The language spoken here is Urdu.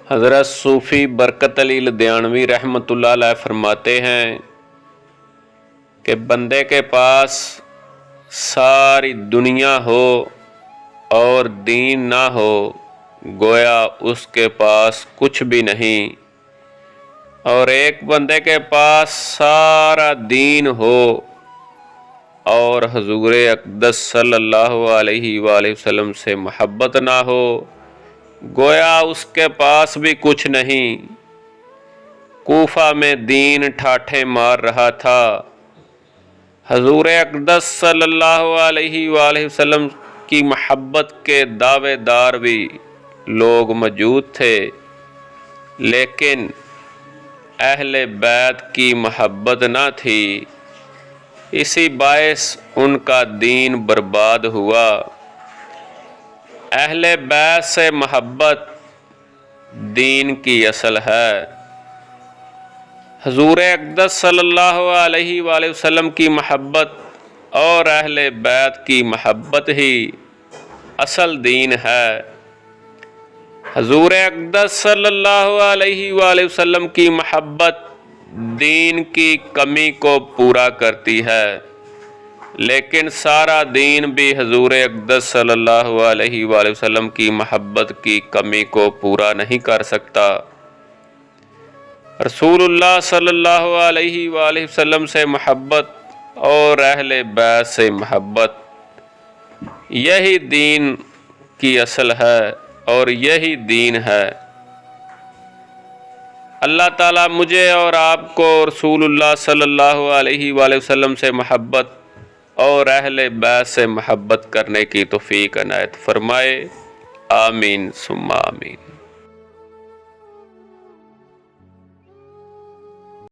حضرت صوفی برکت علی لدھیانوی رحمۃ اللہ علیہ فرماتے ہیں کہ بندے کے پاس ساری دنیا ہو اور دین نہ ہو گویا اس کے پاس کچھ بھی نہیں، اور ایک بندے کے پاس سارا دین ہو اور حضور اقدس صلی اللہ علیہ وآلہ وسلم سے محبت نہ ہو گویا اس کے پاس بھی کچھ نہیں۔ کوفہ میں دین ٹھاٹھے مار رہا تھا، حضور اقدس صلی اللہ علیہ وآلہ وسلم کی محبت کے دعوے دار بھی لوگ موجود تھے، لیکن اہل بیت کی محبت نہ تھی، اسی باعث ان کا دین برباد ہوا۔ اہل بیت سے محبت دین کی اصل ہے۔ حضور اقدس صلی اللہ علیہ وآلہ وسلم کی محبت اور اہل بیت کی محبت ہی اصل دین ہے۔ حضور اقدس صلی اللہ علیہ وآلہ وسلم کی محبت دین کی کمی کو پورا کرتی ہے، لیکن سارا دین بھی حضور اقدس صلی اللہ علیہ وآلہ وسلم کی محبت کی کمی کو پورا نہیں کر سکتا۔ رسول اللہ صلی اللہ علیہ وآلہ وسلم سے محبت اور اہل بیت سے محبت یہی دین کی اصل ہے اور یہی دین ہے۔ اللہ تعالیٰ مجھے اور آپ کو رسول اللہ صلی اللہ علیہ وآلہ وسلم سے محبت اور اہل بیت سے محبت کرنے کی توفیق عنایت فرمائے، آمین ثم آمین۔